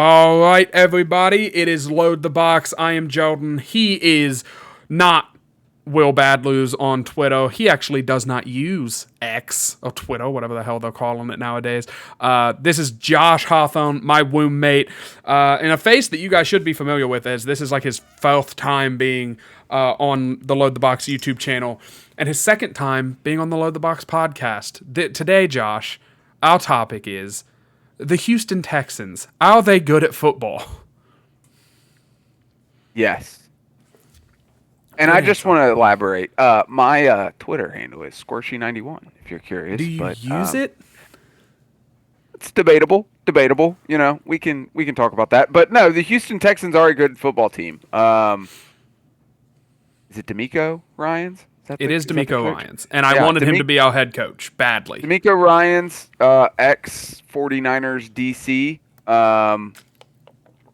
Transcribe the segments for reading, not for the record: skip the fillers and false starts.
All right, everybody, it is Load the Box. I am Jordan. He is not Will Badloos on Twitter. He actually does not use X or Twitter, whatever the hell they're calling it nowadays. This is Josh Hawthorne, my roommate, in a face that you guys should be familiar with, as this is like his fourth time being on the Load the Box YouTube channel, and his second time being on the Load the Box podcast. Today, Josh, our topic is the Houston Texans. Are they good at football? Yes. And I just want to elaborate. My Twitter handle is Squishy91, if you're curious. Do you use it? It's debatable. You know, we can talk about that. But no, the Houston Texans are a good football team. Is it D'Amico Ryans? It is D'Amico Ryans, and I wanted him to be our head coach badly. D'Amico Ryans, ex-49ers DC.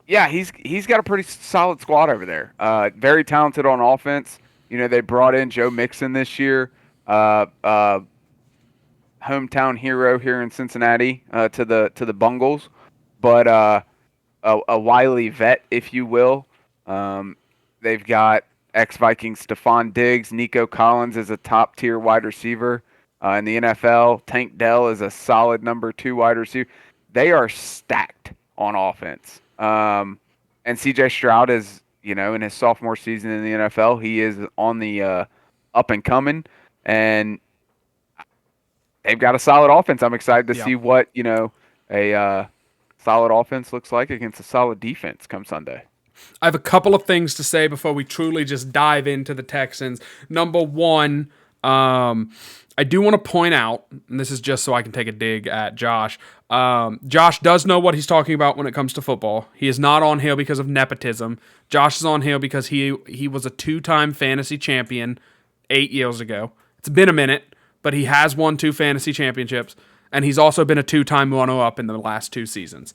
Yeah, he's got a pretty solid squad over there. Very talented on offense. You know, they brought in Joe Mixon this year, hometown hero here in Cincinnati, to the Bungles, but a wily vet, if you will. They've got ex-Vikings Stephon Diggs. Nico Collins is a top-tier wide receiver in the NFL. Tank Dell is a solid number 2 wide receiver. They are stacked on offense. And CJ Stroud is, you know, in his sophomore season in the NFL, he is on the up and coming, and they've got a solid offense. I'm excited to see what, you know, a solid offense looks like against a solid defense come Sunday. I have a couple of things to say before we truly just dive into the Texans. Number one, I do want to point out, and this is just so I can take a dig at Josh. Josh does know what he's talking about when it comes to football. He is not on here because of nepotism. Josh is on here because he was a 2-time fantasy champion 8 years ago. It's been a minute, but he has won 2 fantasy championships, and he's also been a 2-time runner-up in the last 2 seasons.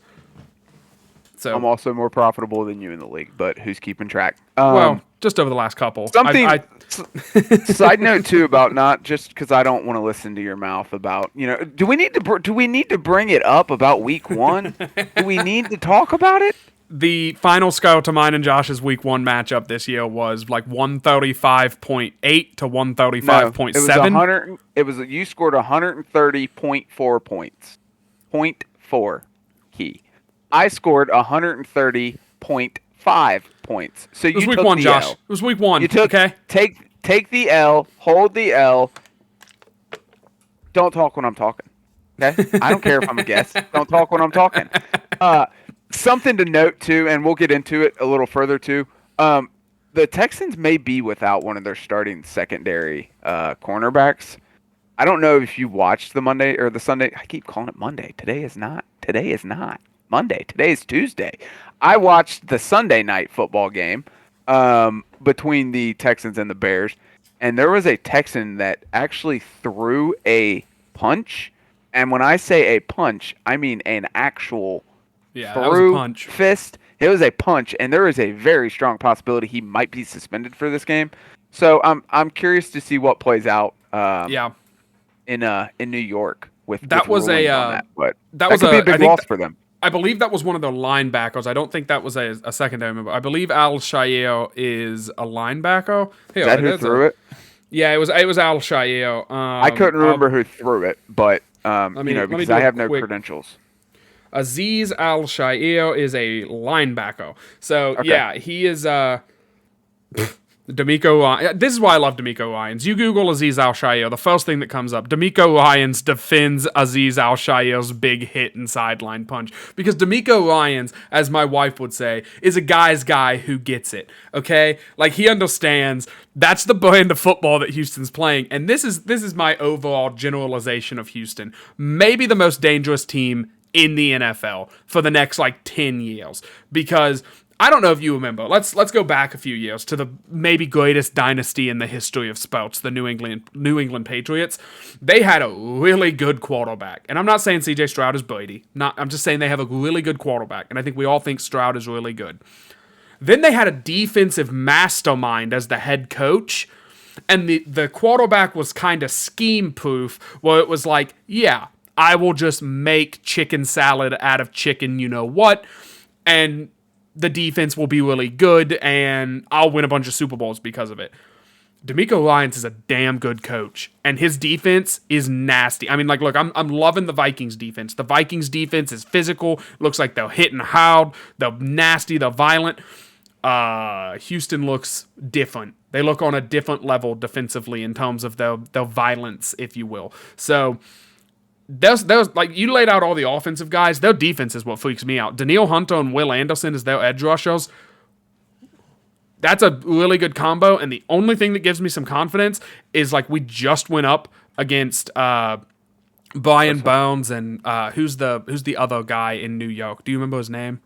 So I'm also more profitable than you in the league, but who's keeping track? Well, just over the last couple. Side note too about not just because I don't want to listen to your mouth about, you know, do we need to bring it up about week 1? Do we need to talk about it? The final score to mine and Josh's week 1 matchup this year was like 135.8 to 135.7. You scored 130.4 points. 0.4 key. I scored 130.5 points. So it was week 1, Josh. L. It was week 1. You took, okay. Take the L, hold the L. Don't talk when I'm talking. Okay? I don't care if I'm a guest. Don't talk when I'm talking. Something to note too, and we'll get into it a little further too. The Texans may be without one of their starting secondary cornerbacks. I don't know if you watched the Monday or the Sunday. I keep calling it Monday. Today is not Monday. Today is Tuesday. I watched the Sunday night football game between the Texans and the Bears, and there was a Texan that actually threw a punch. And when I say a punch, I mean an actual punch fist. It was a punch, and there is a very strong possibility he might be suspended for this game. So I'm curious to see what plays out. In New York. That was a big loss for them. I believe that was one of their linebackers. I don't think that was a secondary member. I believe Al Shaier is a linebacker. Is that who threw it? Yeah, it was Al Shaier. I couldn't remember who threw it, but because I have no credentials. Azeez Al Shaier is a linebacker. So yeah, he is D'Amico. This is why I love D'Amico Ryans. You Google Azeez Al Shaier, the first thing that comes up. D'Amico Ryans defends Azeez Al Shaier's big hit and sideline punch. Because D'Amico Ryans, as my wife would say, is a guy's guy who gets it. Okay? Like, he understands that's the brand of football that Houston's playing. And this is my overall generalization of Houston. Maybe the most dangerous team in the NFL for the next, 10 years. Because I don't know if you remember. Let's go back a few years to the maybe greatest dynasty in the history of sports, the New England Patriots. They had a really good quarterback. And I'm not saying CJ Stroud is Brady. I'm just saying they have a really good quarterback. And I think we all think Stroud is really good. Then they had a defensive mastermind as the head coach. And the quarterback was kind of scheme-proof, where it was like, yeah, I will just make chicken salad out of chicken you-know-what. and the defense will be really good, and I'll win a bunch of Super Bowls because of it. DeMeco Ryans is a damn good coach, and his defense is nasty. I mean, like, look, I'm loving the Vikings defense. The Vikings defense is physical. Looks like they'll hit and howl. They're nasty. They're violent. Houston looks different. They look on a different level defensively in terms of their violence, if you will. So there's like, you laid out all the offensive guys. Their defense is what freaks me out. Danielle Hunter and Will Anderson as their edge rushers. That's a really good combo, and the only thing that gives me some confidence is, like, we just went up against Brian Bones and who's the other guy in New York? Do you remember his name?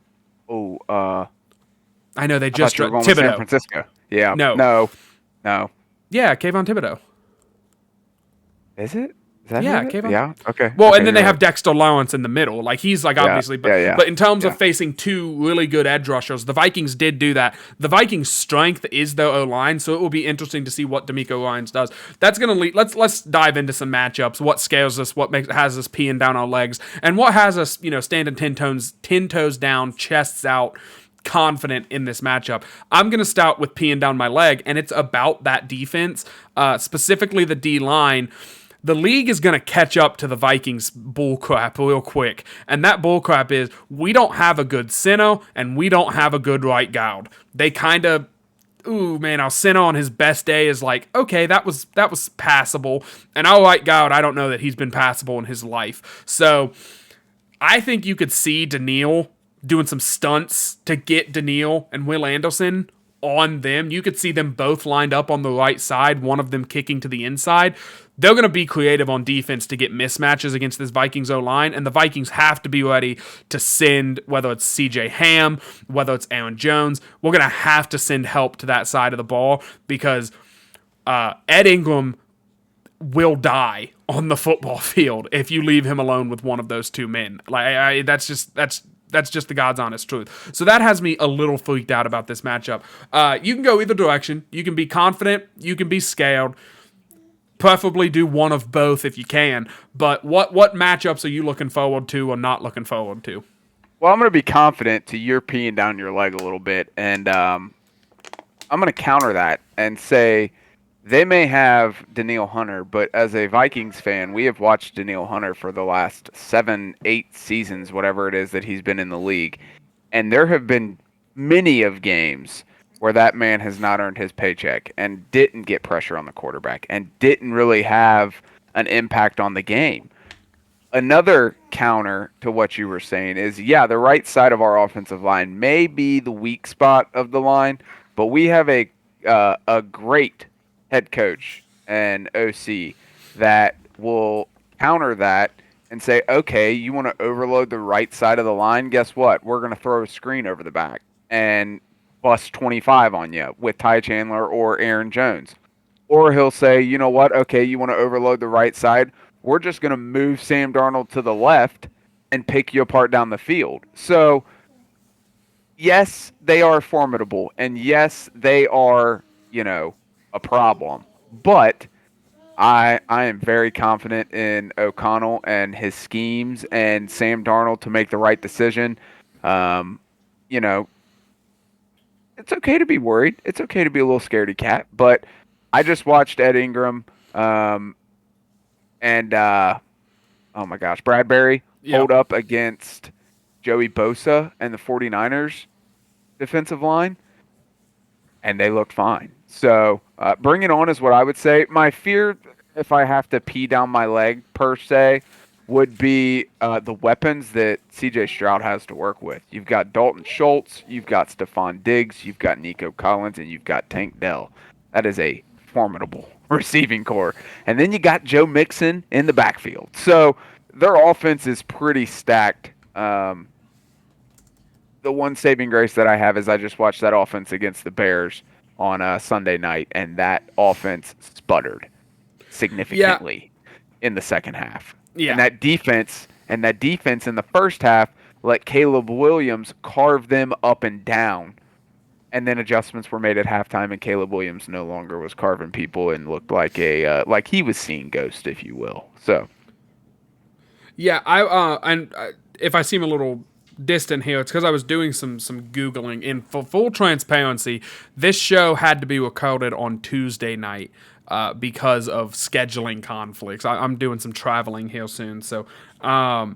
I know they just Thibodeau. San Francisco. Yeah. No. Yeah, Kayvon Thibodeau. Is it? Is that Kayvon. Yeah. Okay. Well, okay, and then they have Dexter Lawrence in the middle. Like, he's like, obviously, but in terms of facing two really good edge rushers, the Vikings did do that. The Vikings' strength is their O-line, so it will be interesting to see what DeMeco Ryans does. That's gonna lead. Let's dive into some matchups. What scares us? What has us peeing down our legs? And what has us, standing 10 toes down, chests out, confident in this matchup? I'm going to start with peeing down my leg, and it's about that defense, specifically the D-line. The league is going to catch up to the Vikings bullcrap real quick, and that bullcrap is we don't have a good center, and we don't have a good right guard. They kind of, our center on his best day is like, okay, that was passable, and our right guard, I don't know that he's been passable in his life. So I think you could see Danielle doing some stunts to get Danielle and Will Anderson on them. You could see them both lined up on the right side, one of them kicking to the inside. They're going to be creative on defense to get mismatches against this Vikings O-line, and the Vikings have to be ready to send, whether it's CJ Ham, whether it's Aaron Jones, we're going to have to send help to that side of the ball because Ed Ingram will die on the football field if you leave him alone with one of those two men. Like, that's just the God's honest truth. So that has me a little freaked out about this matchup. You can go either direction. You can be confident. You can be scared. Preferably do one of both if you can. But what matchups are you looking forward to or not looking forward to? Well, I'm going to be confident to your peeing down your leg a little bit. And I'm going to counter that and say they may have Danielle Hunter, but as a Vikings fan, we have watched Danielle Hunter for the last 7-8 seasons, whatever it is that he's been in the league. And there have been many of games where that man has not earned his paycheck and didn't get pressure on the quarterback and didn't really have an impact on the game. Another counter to what you were saying is, the right side of our offensive line may be the weak spot of the line, but we have a great head coach and OC that will counter that and say, okay, you want to overload the right side of the line? Guess what? We're going to throw a screen over the back and bust 25 on you with Ty Chandler or Aaron Jones. Or he'll say, you know what? Okay, you want to overload the right side? We're just going to move Sam Darnold to the left and pick you apart down the field. So, yes, they are formidable. And yes, they are, a problem. But I am very confident in O'Connell and his schemes and Sam Darnold to make the right decision. It's okay to be worried. It's okay to be a little scaredy cat. But I just watched Ed Ingram and oh my gosh, Bradbury hold up against Joey Bosa and the 49ers defensive line, and they looked fine. So bring it on is what I would say. My fear, if I have to pee down my leg per se, would be the weapons that C.J. Stroud has to work with. You've got Dalton Schultz, you've got Stephon Diggs, you've got Nico Collins, and you've got Tank Dell. That is a formidable receiving core. And then you got Joe Mixon in the backfield. So their offense is pretty stacked. The one saving grace that I have is I just watched that offense against the Bears on Sunday night, and that offense sputtered significantly in the second half. Yeah. And that defense in the first half let Caleb Williams carve them up and down. And then adjustments were made at halftime, and Caleb Williams no longer was carving people and looked like like he was seeing ghosts, if you will. So, yeah, if I seem a little distant here. It's because I was doing some Googling. In for full transparency, this show had to be recorded on Tuesday night because of scheduling conflicts. I'm doing some traveling here soon, so I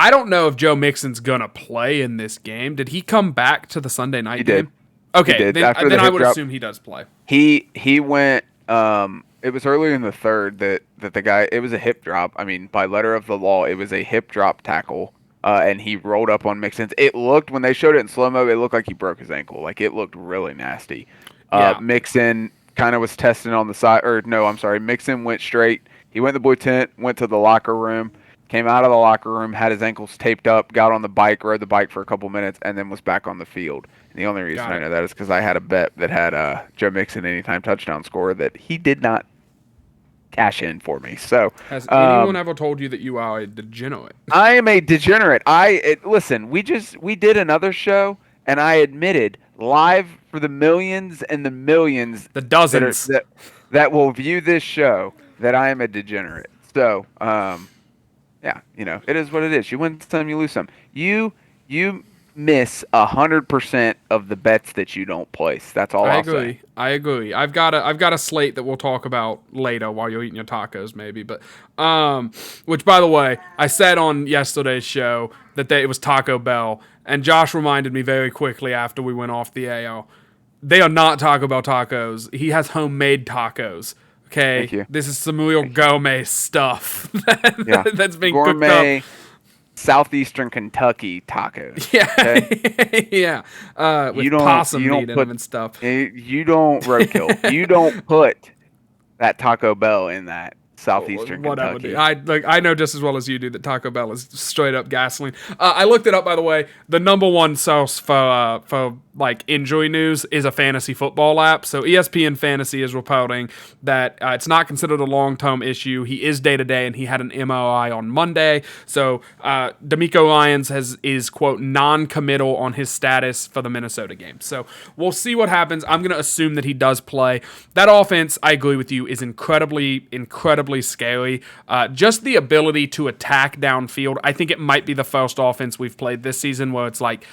don't know if Joe Mixon's gonna play in this game. Did he come back to the Sunday night game? Did. Okay, He did. then I would assume he does play. He went. It was earlier in the third that the guy. It was a hip drop. I mean, by letter of the law, it was a hip drop tackle. And he rolled up on Mixon. It looked, when they showed it in slow mo, it looked like he broke his ankle. Like, it looked really nasty. Mixon kind of was testing on the side, or no, I'm sorry. Mixon went straight. He went to the blue tent, went to the locker room, came out of the locker room, had his ankles taped up, got on the bike, rode the bike for a couple minutes, and then was back on the field. And the only reason I know that is because I had a bet that had Joe Mixon anytime touchdown score that he did not cash in for me. So has anyone ever told you that you are a degenerate? I am a degenerate. Listen, we did another show, and I admitted live for the millions and the millions, the dozens that will view this show, that I am a degenerate. So yeah, it is what it is. You win some, you lose some. You miss 100% of the bets that you don't place. That's all I'll say. I agree. I've got a slate that we'll talk about later while you're eating your tacos, maybe. But which, by the way, I said on yesterday's show that it was Taco Bell, and Josh reminded me very quickly after we went off the air. They are not Taco Bell tacos. He has homemade tacos. Okay, Thank you. This is some real gourmet stuff that's being gourmet, cooked up. Southeastern Kentucky tacos. Yeah, okay? Yeah. With possum meat in them and stuff. You don't roadkill. You don't put that Taco Bell in that Southeastern Kentucky. I know just as well as you do that Taco Bell is straight up gasoline. I looked it up, by the way. The number one source for like injury news is a fantasy football app. So ESPN Fantasy is reporting that it's not considered a long-term issue. He is day-to-day, and he had an MRI on Monday. So D'Amico Ryans is, quote, non-committal on his status for the Minnesota game. So we'll see what happens. I'm going to assume that he does play. That offense, I agree with you, is incredibly, incredibly scary. Just the ability to attack downfield. I think it might be the first offense we've played this season where it's like,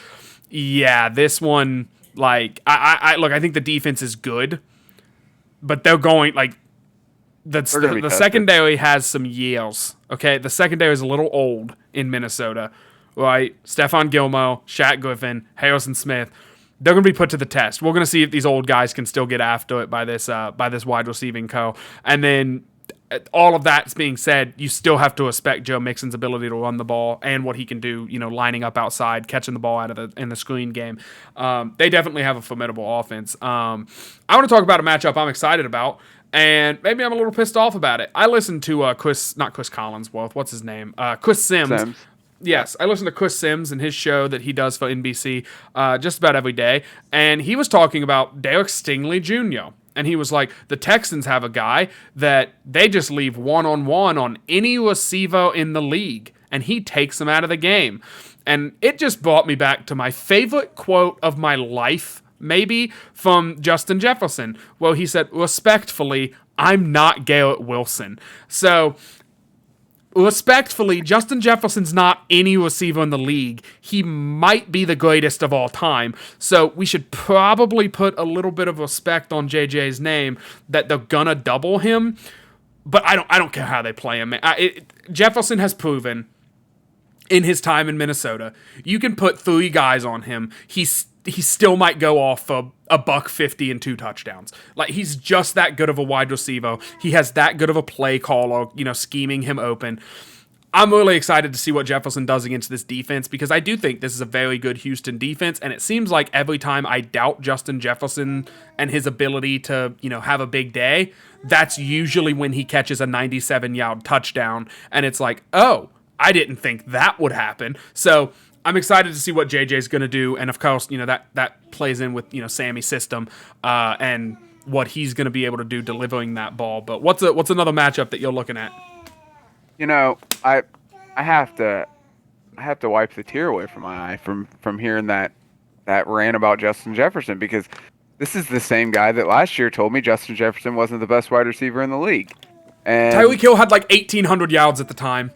yeah, this one, like, I think the defense is good, but they're going, like, the secondary has some years, okay? The secondary is a little old in Minnesota, right? Stephon Gilmore, Shaq Griffin, Harrison Smith, they're going to be put to the test. We're going to see if these old guys can still get after it by this wide receiving core. And then all of that being said, you still have to respect Joe Mixon's ability to run the ball and what he can do, lining up outside, catching the ball in the screen game. They definitely have a formidable offense. I want to talk about a matchup I'm excited about, and maybe I'm a little pissed off about it. I listened to Chris Collinsworth. What's his name? Chris Sims. Yes, I listen to Chris Sims and his show that he does for NBC just about every day, and he was talking about Derek Stingley Jr., and he was like, the Texans have a guy that they just leave one-on-one on any receiver in the league, and he takes them out of the game. And it just brought me back to my favorite quote of my life, maybe, from Justin Jefferson. Well, he said, respectfully, I'm not Garrett Wilson. So, respectfully, Justin Jefferson's not any receiver in the league. He might be the greatest of all time. So we should probably put a little bit of respect on JJ's name that they're gonna double him. But I don't care how they play him. Jefferson has proven in his time in Minnesota, you can put 3 guys on him. He still might go off for $150 and 2 touchdowns. Like, he's just that good of a wide receiver. He has that good of a play caller, scheming him open. I'm really excited to see what Jefferson does against this defense, because I do think this is a very good Houston defense, and it seems like every time I doubt Justin Jefferson and his ability to, have a big day, that's usually when he catches a 97-yard touchdown, and it's like, oh, I didn't think that would happen. So I'm excited to see what JJ's going to do, and of course, that plays in with Sammy's system and what he's going to be able to do delivering that ball. But what's another matchup that you're looking at? I have to wipe the tear away from my eye from hearing that rant about Justin Jefferson, because this is the same guy that last year told me Justin Jefferson wasn't the best wide receiver in the league. And Tyreek Hill had like 1,800 yards at the time.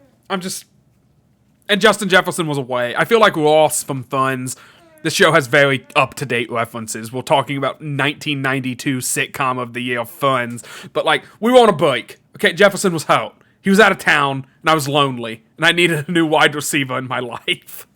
And Justin Jefferson was away. I feel like Ross from Thuns. This show has very up-to-date references. We're talking about 1992 sitcom of the year, Thuns. But, like, we were on a break. Okay, Jefferson was hurt. He was out of town, and I was lonely. And I needed a new wide receiver in my life.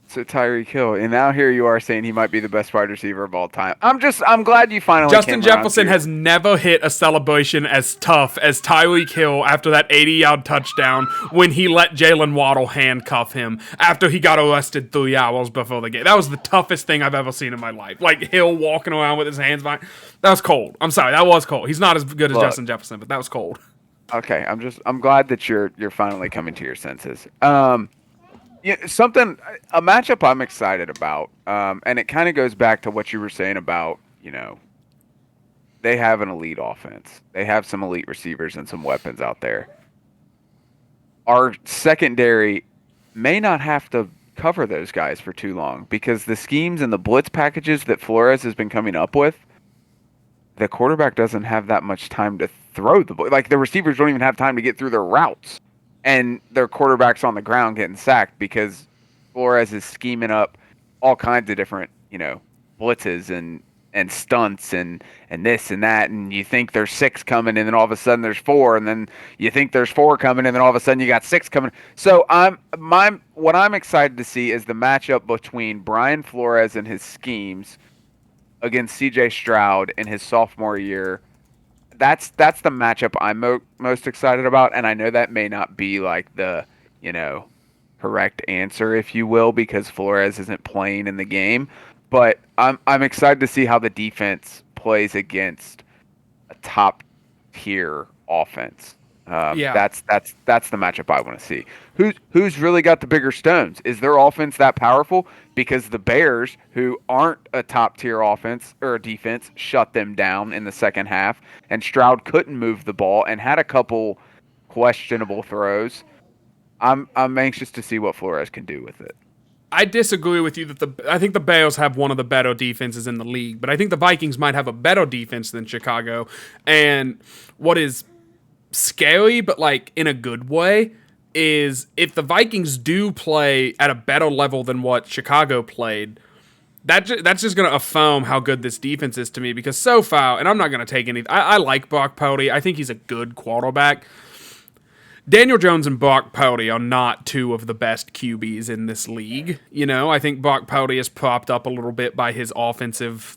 So Tyreek Hill, and now here you are saying he might be the best wide receiver of all time. I'm glad you finally Justin came around Jefferson to has never hit a celebration as tough as Tyreek Hill after that 80-yard touchdown when he let Jalen Waddle handcuff him after he got arrested 3 hours before the game. That was the toughest thing I've ever seen in my life. Like Hill walking around with his hands behind. That was cold. I'm sorry, that was cold. He's not as good as Justin Jefferson, but that was cold. Okay, I'm glad that you're finally coming to your senses. Yeah, a matchup I'm excited about, and it kind of goes back to what you were saying about, they have an elite offense. They have some elite receivers and some weapons out there. Our secondary may not have to cover those guys for too long because the schemes and the blitz packages that Flores has been coming up with, the quarterback doesn't have that much time to throw the ball. Like, the receivers don't even have time to get through their routes. And their quarterback's on the ground getting sacked because Flores is scheming up all kinds of different, blitzes and stunts and this and that. And you think there's 6 coming, and then all of a sudden there's 4, and then you think there's 4 coming, and then all of a sudden you got 6 coming. So what I'm excited to see is the matchup between Brian Flores and his schemes against C.J. Stroud in his sophomore year. That's the matchup I'm most excited about, and I know that may not be like the, correct answer, if you will, because Flores isn't playing in the game. But I'm excited to see how the defense plays against a top tier offense. That's the matchup I want to see. Who's really got the bigger stones? Is their offense that powerful? Because the Bears, who aren't a top tier offense or defense, shut them down in the second half, and Stroud couldn't move the ball and had a couple questionable throws. I'm anxious to see what Flores can do with it. I disagree with you I think the Bears have one of the better defenses in the league, but I think the Vikings might have a better defense than Chicago. And what is scary, but like in a good way, is if the Vikings do play at a better level than what Chicago played, that's just going to affirm how good this defense is to me, because so far, and I'm not going to take any, I like Brock Purdy. I think he's a good quarterback. Daniel Jones and Brock Purdy are not 2 of the best QBs in this league. I think Brock Purdy is propped up a little bit by his offensive,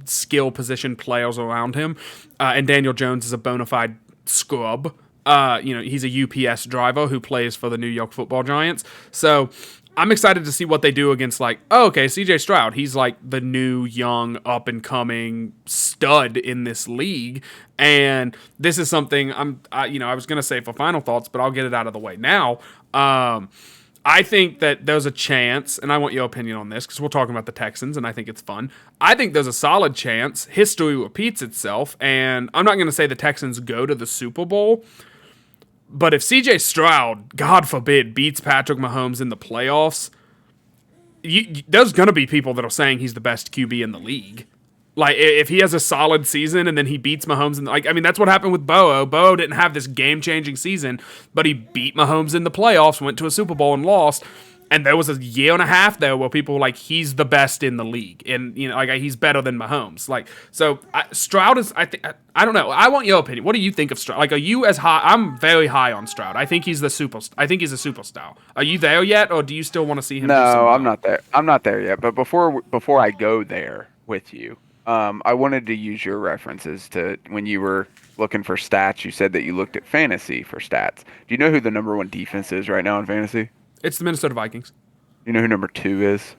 skill position players around him. And Daniel Jones is a bona fide scrub. He's a UPS driver who plays for the New York Football Giants. So I'm excited to see what they do against, CJ Stroud. He's like the new, young, up-and-coming stud in this league. And this is something I was going to say for final thoughts, but I'll get it out of the way now. I think that there's a chance, and I want your opinion on this because we're talking about the Texans, and I think it's fun. I think there's a solid chance history repeats itself, and I'm not going to say the Texans go to the Super Bowl, but if CJ Stroud, God forbid, beats Patrick Mahomes in the playoffs, there's going to be people that are saying he's the best QB in the league. Like, if he has a solid season and then he beats Mahomes, that's what happened with Burrow. Burrow didn't have this game-changing season, but he beat Mahomes in the playoffs, went to a Super Bowl and lost. And there was a year and a half there where people were like, he's the best in the league. And, he's better than Mahomes. Stroud is, I don't know. I want your opinion. What do you think of Stroud? Are you as high? I'm very high on Stroud. I think he's a superstar. Are you there yet, or do you still want to see him? No, I'm not there. I'm not there yet. But before I go there with you, I wanted to use your references to when you were looking for stats. You said that you looked at fantasy for stats. Do you know who the number 1 defense is right now in fantasy? It's the Minnesota Vikings. You know who number 2 is?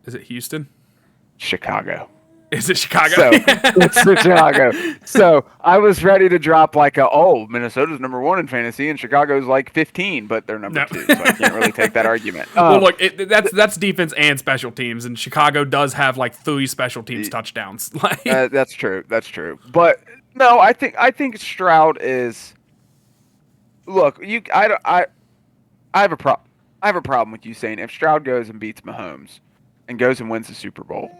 Is it Houston? Chicago. Is it Chicago? So, it's Chicago. So I was ready to drop Minnesota's number 1 in fantasy and Chicago's 15, but they're number 2, so I can't really take that argument. Well, look, that's defense and special teams, and Chicago does have 3 special teams touchdowns. That's true. That's true. But no, I think Stroud is. Look, I have a problem. I have a problem with you saying if Stroud goes and beats Mahomes and goes and wins the Super Bowl,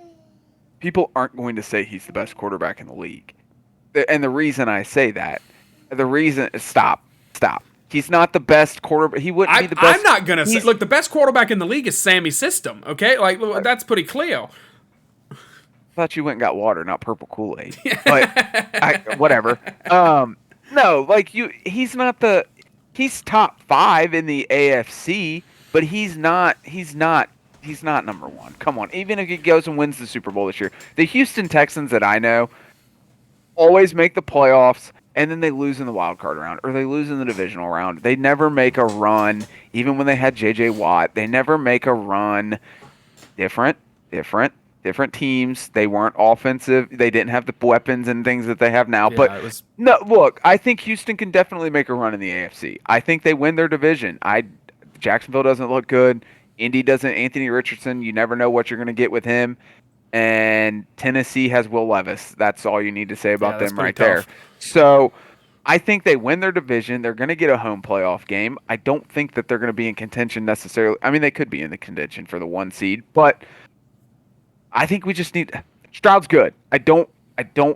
people aren't going to say he's the best quarterback in the league. And the reason I say that, stop. He's not the best quarterback. He wouldn't be the best. I'm not gonna say. Look, the best quarterback in the league is Sammy System. Okay, like that's pretty clear. I thought you went and got water, not purple Kool-Aid. But whatever. No, like he's not the. He's top 5 in the AFC, but he's not number 1. Come on, even if he goes and wins the Super Bowl this year, the Houston Texans that I know always make the playoffs. And then they lose in the wild card round, or they lose in the divisional round. They never make a run, even when they had J.J. Watt. They never make a run. Different teams. They weren't offensive. They didn't have the weapons and things that they have now. Yeah, but no, look, I think Houston can definitely make a run in the AFC. I think they win their division. Jacksonville doesn't look good. Indy doesn't. Anthony Richardson, you never know what you're going to get with him. And Tennessee has Will Levis. That's all you need to say about them right there. So I think they win their division. They're going to get a home playoff game. I don't think that they're going to be in contention necessarily. I mean, they could be in the contention for the 1 seed, but I think we just need Stroud's good. I don't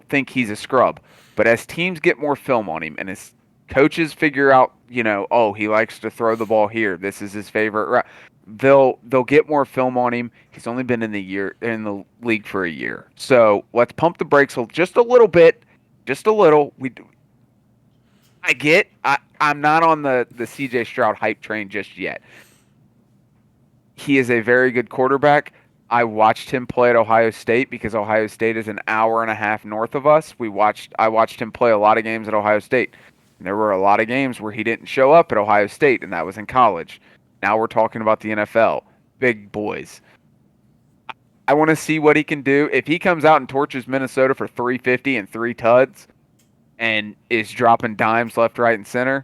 think he's a scrub, but as teams get more film on him and as coaches figure out, he likes to throw the ball here. This is his favorite. They'll get more film on him. He's only been in the league for a year. So let's pump the brakes just a little bit. Just a little. I'm not on the CJ Stroud hype train just yet. He is a very good quarterback. I watched him play at Ohio State because Ohio State is an hour and a half north of us. I watched him play a lot of games at Ohio State. And there were a lot of games where he didn't show up at Ohio State, and that was in college. Now we're talking about the NFL. Big boys. I want to see what he can do. If he comes out and torches Minnesota for 350 and 3 tuds and is dropping dimes left, right, and center,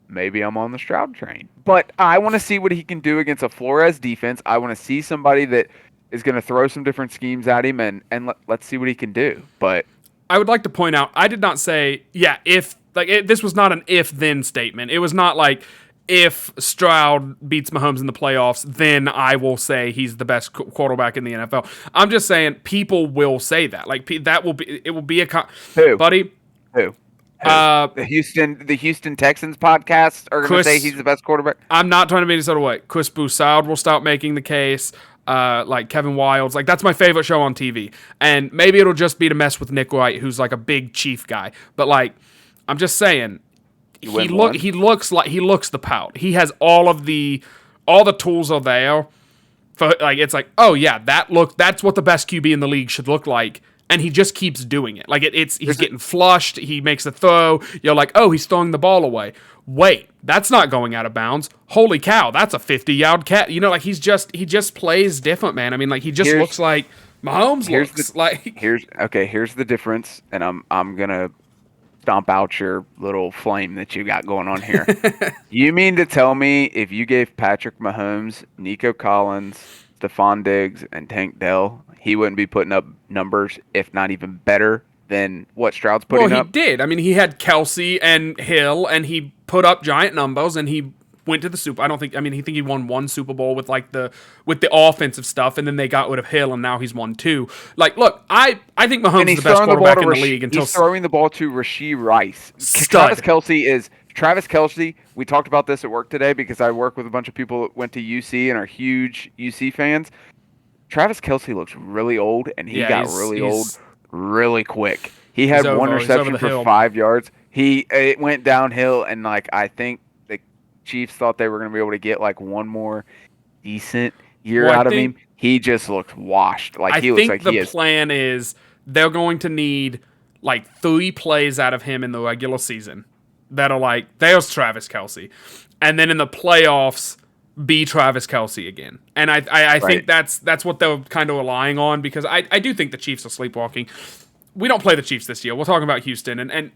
maybe I'm on the Stroud train. But I want to see what he can do against a Flores defense. I want to see somebody that is going to throw some different schemes at him, and let's see what he can do. But I would like to point out, I did not say, this was not an if-then statement. It was not like, if Stroud beats Mahomes in the playoffs, then I will say he's the best quarterback in the NFL. I'm just saying people will say that. Like it will be Who? Buddy? Who? The Houston Texans podcast are going to say he's the best quarterback. I'm not trying to be any sort of way. Chris Broussard will start making the case. Like Kevin Wildes, like that's my favorite show on TV. And maybe it'll just be to mess with Nick Wright, who's like a big Chief guy. But like, I'm just saying. He looks the pout. He has all the tools are there for like it's like, oh yeah, that's what the best QB in the league should look like, and he just keeps doing it. Like he's getting flushed, he makes the throw, you're like, oh, he's throwing the ball away. Wait, that's not going out of bounds. Holy cow, that's a 50-yard cat. Like he just plays different, man. I mean, like he just looks like Mahomes looks like. Here's the difference, and I'm gonna stomp out your little flame that you got going on here. You mean to tell me if you gave Patrick Mahomes, Nico Collins, Stephon Diggs, and Tank Dell, he wouldn't be putting up numbers, if not even better, than what Stroud's putting up? Well, he did. I mean, he had Kelsey and Hill, and he put up giant numbers, and he went to the Super. I think he won 1 Super Bowl with the offensive stuff, and then they got rid of Hill, and now he's won 2. Like, look, I think Mahomes is the best quarterback in the league. He's throwing the ball to Rashee Rice. Stud. Travis Kelce. We talked about this at work today because I work with a bunch of people that went to UC and are huge UC fans. Travis Kelce looks really old, and he got really old really quick. He had 1 reception for 5 yards. It went downhill, and like I think the Chiefs thought they were going to be able to get like one more decent year out of him. He just looked washed. Like he looks like he is. I think the plan is they're going to need like 3 plays out of him in the regular season that are like, there's Travis Kelce, and then in the playoffs, be Travis Kelce again. And I think that's what they're kind of relying on, because I do think the Chiefs are sleepwalking. We don't play the Chiefs this year. We're talking about Houston, and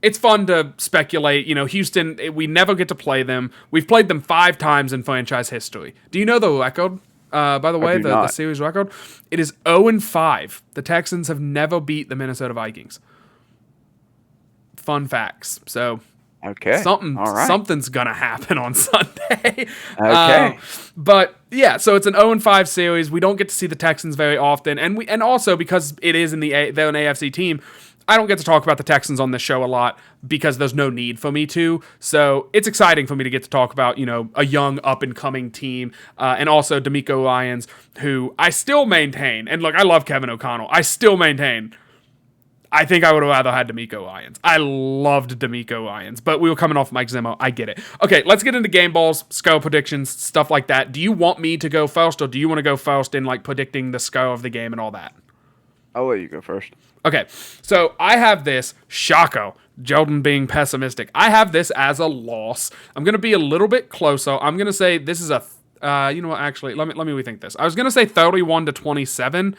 it's fun to speculate. Houston, we never get to play them. We've played them 5 times in franchise history. Do you know the record? By the way, the series record? It is 0-5. The Texans have never beat the Minnesota Vikings. Fun facts. So, okay, something's gonna happen on Sunday. Okay, but yeah, so it's an 0-5 series. We don't get to see the Texans very often, and also because it is they're an AFC team. I don't get to talk about the Texans on this show a lot because there's no need for me to. So it's exciting for me to get to talk about, a young up-and-coming team. And also D'Amico Ryans, who I still maintain. And look, I love Kevin O'Connell. I still maintain. I think I would have rather had D'Amico Ryans. I loved D'Amico Ryans, but we were coming off Mike Zimmer. I get it. Okay, let's get into game balls, score predictions, stuff like that. Do you want me to go first, or do you want to go first in predicting the score of the game and all that? I'll let you go first. Okay, so I have this, Shako, Jordan being pessimistic. I have this as a loss. I'm going to be a little bit closer. I'm going to say this is a, you know what, actually, let me rethink this. I was going to say 31-27.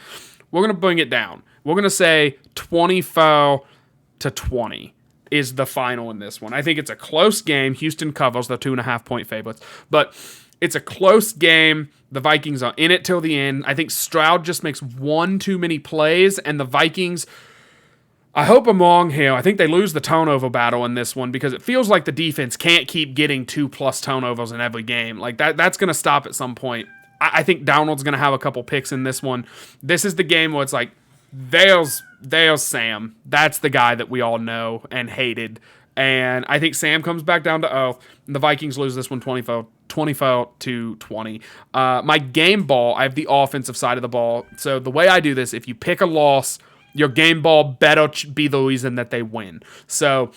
We're going to bring it down. We're going to say 24-20 is the final in this one. I think it's a close game. Houston covers, the 2.5-point favorites. But it's a close game. The Vikings are in it till the end. I think Stroud just makes one too many plays, and the Vikings, I hope I'm wrong here. I think they lose the turnover battle in this one because it feels like the defense can't keep getting 2+ turnovers in every game. That's going to stop at some point. I think Donald's going to have a couple picks in this one. This is the game where it's like, there's Sam. That's the guy that we all know and hated. And I think Sam comes back down to earth, and the Vikings lose this one 24-20. My game ball, I have the offensive side of the ball. So the way I do this, if you pick a loss, your game ball better be the reason that they win. So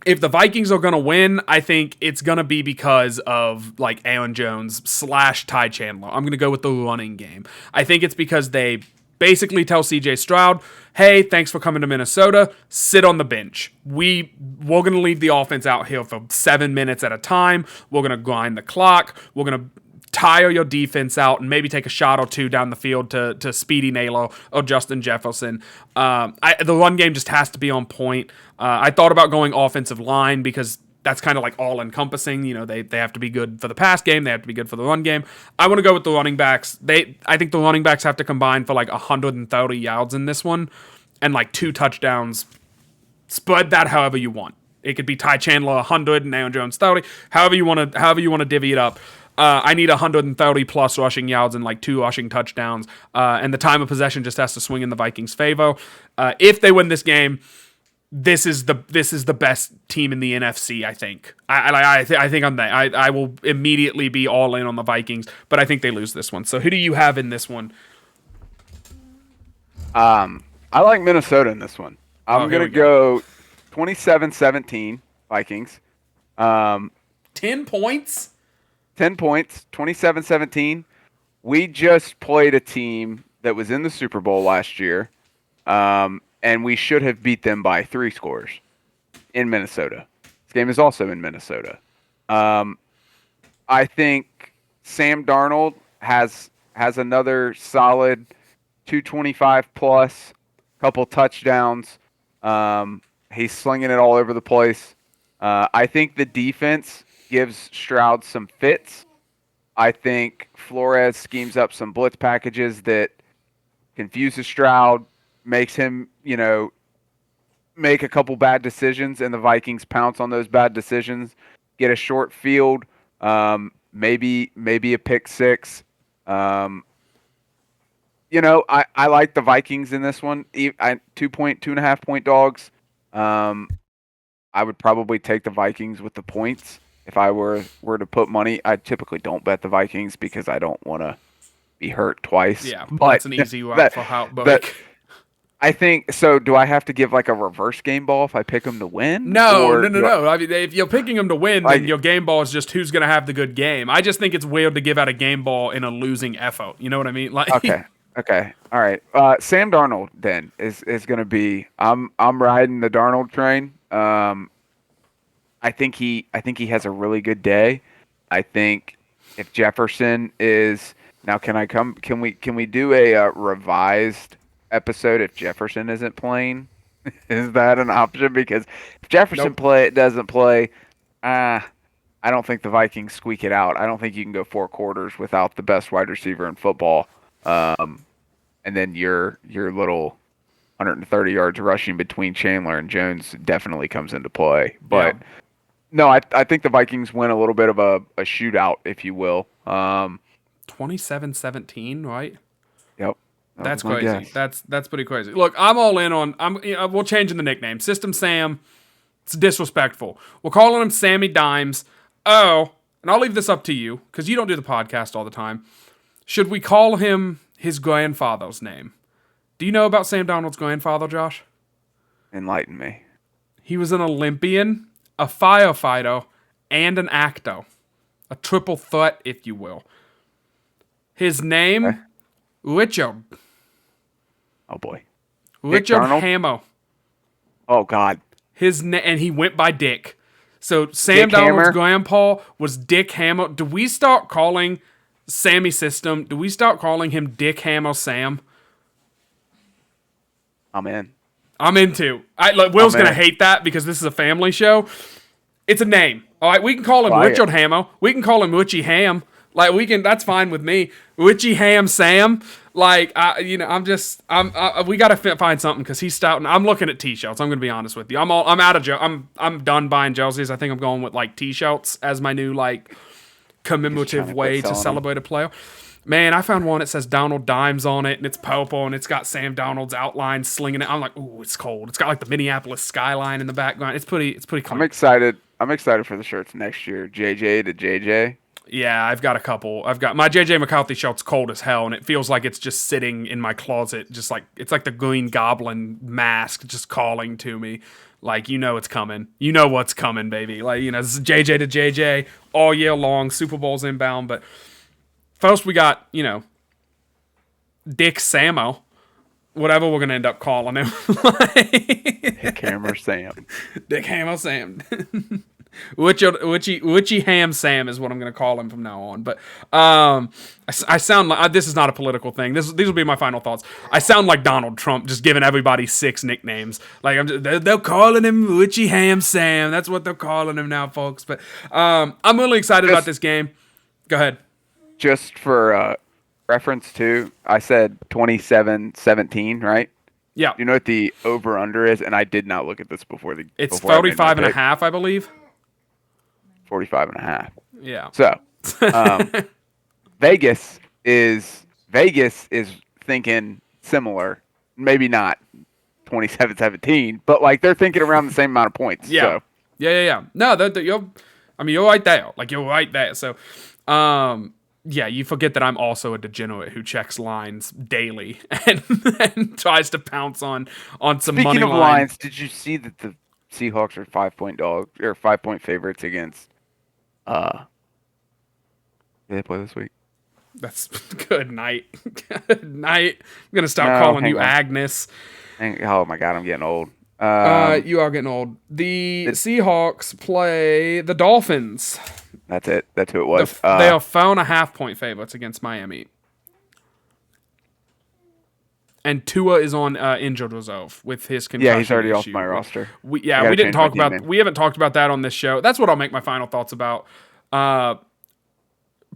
if the Vikings are going to win, I think it's going to be because of Aaron Jones / Ty Chandler. I'm going to go with the running game. I think it's because they basically tell CJ Stroud, hey, thanks for coming to Minnesota. Sit on the bench. We're going to leave the offense out here for 7 minutes at a time. We're going to grind the clock. We're going to tire your defense out and maybe take a shot or two down the field to Speedy Naylor or Justin Jefferson. The run game just has to be on point. I thought about going offensive line because that's kind of all-encompassing. They have to be good for the pass game. They have to be good for the run game. I want to go with the running backs. I think the running backs have to combine for 130 yards in this one and 2 touchdowns. Spread that however you want. It could be Ty Chandler 100 and Aaron Jones 30. However you want to divvy it up. I need 130+ rushing yards and 2 rushing touchdowns. And the time of possession just has to swing in the Vikings' favor. If they win this game, this is the best team in the NFC. I think. I think I'm that. I will immediately be all in on the Vikings, but I think they lose this one. So who do you have in this one? I like Minnesota in this one. I'm gonna go 27-17 Vikings. 10 points. 10 points. 27-17. We just played a team that was in the Super Bowl last year. And we should have beat them by 3 scores in Minnesota. This game is also in Minnesota. I think Sam Darnold has another solid 225+, couple touchdowns. He's slinging it all over the place. I think the defense gives Stroud some fits. I think Flores schemes up some blitz packages that confuses Stroud, makes him, make a couple bad decisions, and the Vikings pounce on those bad decisions, get a short field, maybe a pick six. I like the Vikings in this one. 2.5 point dogs. I would probably take the Vikings with the points if I were to put money. I typically don't bet the Vikings because I don't want to be hurt twice. Yeah, but that's an easy route for how. I think so. Do I have to give a reverse game ball if I pick them to win? No. I mean, if you're picking them to win, then your game ball is just who's going to have the good game. I just think it's weird to give out a game ball in a losing effort. You know what I mean? Okay. All right. Sam Darnold then is going to be. I'm riding the Darnold train. I think he has a really good day. I think if Jefferson is now, can we do a revised episode if Jefferson isn't playing? Is that an option? Because if Jefferson doesn't play, I don't think the Vikings squeak it out. I don't think you can go 4 quarters without the best wide receiver in football. And then your little 130 yards rushing between Chandler and Jones definitely comes into play. But no, I think the Vikings win a little bit of a shootout, if you will. 27-17, right? Yep. That That's was my crazy. guess. That's pretty crazy. Look, I'm all in on. We're changing the nickname. System Sam. It's disrespectful. We're calling him Sammy Dimes. Oh, and I'll leave this up to you because you don't do the podcast all the time. Should we call him his grandfather's name? Do you know about Sam Darnold's grandfather, Josh? Enlighten me. He was an Olympian, a firefighter, and an actor. A triple threat, if you will. His name, Okay. Richard. Oh boy. Richard Darnold? Hamo. Oh God. And he went by Dick. So Sam Dick Darnold's Hammer? grandpa was Dick Hamo. Do we start calling Sammy System? Do we start calling him Dick Hamo Sam? I'm in. I'm into. Will's I'm in. gonna hate that because this is a family show. It's a name. All right, we can call him Try it. Richard Hamo. We can call him Witchy Ham. Like we can. That's fine with me. Witchy Ham Sam. Like we gotta find something because he's stout. And I'm looking at t-shirts. I'm gonna be honest with you. I'm out of I'm done buying jerseys. I think I'm going with like t-shirts as my new like commemorative way to celebrate a player. Man, I found one that says Donald Dimes on it, and it's purple, and it's got Sam Darnold's outline slinging it. I'm like, ooh, it's cold. It's got like the Minneapolis skyline in the background. It's pretty cool. I'm excited. I'm excited for the shirts next year. JJ to JJ. Yeah, I've got a couple. I've got my JJ McCarthy shirt's cold as hell, and it feels like it's just sitting in my closet, just like it's like the Green Goblin mask just calling to me. Like, you know it's coming. You know what's coming, baby. Like, this is JJ to JJ all year long. Super Bowl's inbound, but first we got, Dick Samo. Whatever we're going to end up calling him. Dick Hammer Sam. Dick Hamo Sam. Witchy Ham Sam is what I'm going to call him from now on. But I sound like this is not a political thing. These will be my final thoughts. I sound like Donald Trump, just giving everybody 6 nicknames. Like they're calling him Witchy Ham Sam. That's what they're calling him now, folks. But I'm really excited about this game. Go ahead. Just for reference too, I said 27-17, right? Yeah. You know what the over-under is? And I did not look at this before the. It's before I made 45 my and a pick. half, I believe. 45.5. Yeah. So, Vegas is thinking similar. Maybe not 27-17, but like they're thinking around the same amount of points. Yeah. So. Yeah. No, you're right there. Like, you're right there. So, yeah, you forget that I'm also a degenerate who checks lines daily and tries to pounce on some Speaking money of line. lines, did you see that the Seahawks are 5-point favorites against? Did they play this week? That's good night. Good night. I'm gonna stop calling you hang on. Agnes. Oh my God, I'm getting old. You are getting old. The Seahawks play the Dolphins. That's it. That's who it was. They are 4.5-point favorites against Miami. And Tua is on injured reserve with his concussion. Yeah, he's already off issue. my roster. We haven't talked about that on this show. That's what I'll make my final thoughts about.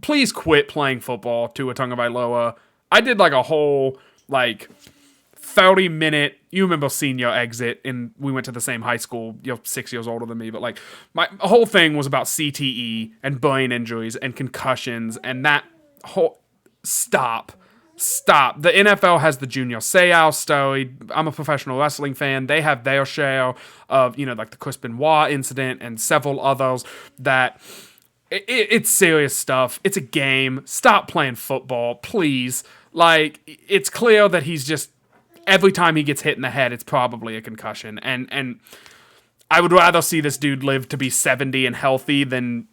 Please quit playing football, Tua Tagovailoa. I did like a whole 30-minute. You remember senior exit, and we went to the same high school. You're 6 years older than me, but like my whole thing was about CTE and brain injuries and concussions, and that whole stop. The NFL has the Junior Seau story. I'm a professional wrestling fan. They have their share of like the Chris Benoit incident and several others that. It's serious stuff. It's a game. Stop playing football, please. Like, it's clear that he's just every time he gets hit in the head, it's probably a concussion. And I would rather see this dude live to be 70 and healthy than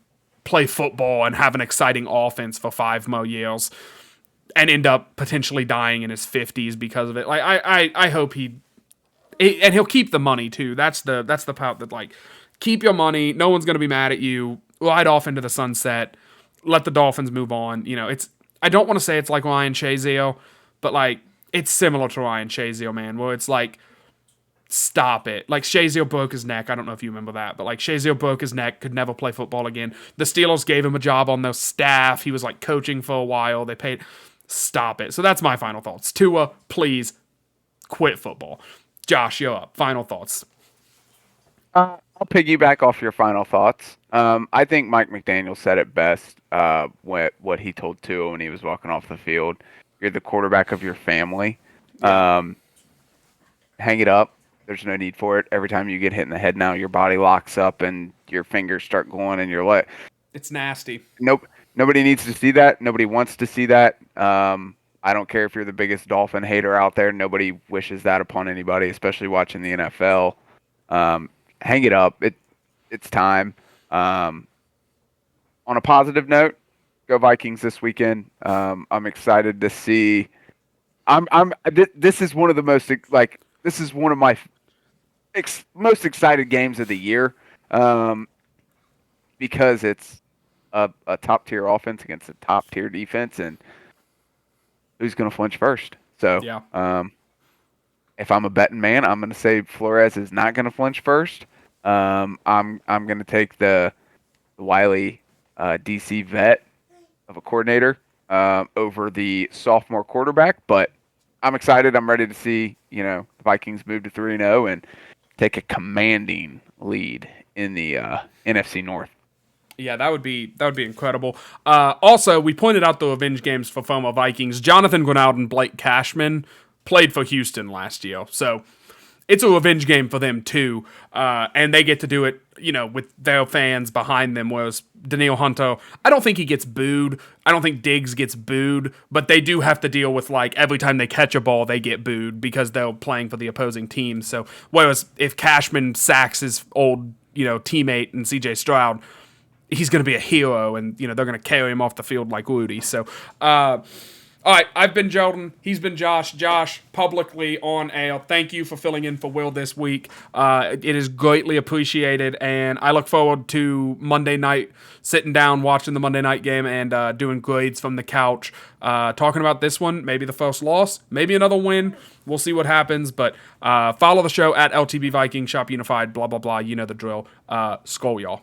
play football and have an exciting offense for 5 more years and end up potentially dying in his 50s because of it. Like, I hope and he'll keep the money too. That's the part that, like, keep your money. No one's gonna be mad at you. Ride off into the sunset. Let the Dolphins move on. I don't want to say it's like Ryan Shazier, but like it's similar to Ryan Shazier, man, where it's like, stop it. Like, Shazier broke his neck. I don't know if you remember that, but like Shazier broke his neck, could never play football again. The Steelers gave him a job on their staff. He was like coaching for a while. They paid. Stop it. So that's my final thoughts. Tua, please quit football. Josh, you're up. Final thoughts. I'll piggyback off your final thoughts. I think Mike McDaniel said it best what he told Tua when he was walking off the field. You're the quarterback of your family. Yeah. Hang it up. There's no need for it. Every time you get hit in the head now, your body locks up and your fingers start going and you're like, It's nasty. nope. Nobody needs to see that. Nobody wants to see that. I don't care if you're the biggest Dolphin hater out there. Nobody wishes that upon anybody, especially watching the NFL. Hang it up. It's time. On a positive note, go Vikings this weekend. I'm excited to see. This is one of the most like. This is one of my most excited games of the year, because it's a top tier offense against a top tier defense, and who's going to flinch first? So, Yeah. if I'm a betting man, I'm going to say Flores is not going to flinch first. I'm going to take the Wiley DC vet of a coordinator over the sophomore quarterback, but I'm excited. I'm ready to see the Vikings move to 3-0 and take a commanding lead in the NFC North. Yeah, that would be incredible. Also, we pointed out the revenge games for former Vikings. Jonathan Greenard and Cashman played for Houston last year, so it's a revenge game for them too, and they get to do it, with their fans behind them. Whereas Danielle Hunter, I don't think he gets booed. I don't think Diggs gets booed, but they do have to deal with every time they catch a ball, they get booed because they're playing for the opposing team. So whereas if Cashman sacks his old teammate and C.J. Stroud, he's going to be a hero, and they're going to carry him off the field like Rudy. So, all right, I've been Jordan. He's been Josh. Josh, publicly on air, thank you for filling in for Will this week. It is greatly appreciated, and I look forward to Monday night, sitting down, watching the Monday night game, and doing grades from the couch, talking about this one, maybe the first loss, maybe another win. We'll see what happens, but follow the show at LTB Vikings, Shop Unified, blah, blah, blah. You know the drill. Skol, y'all.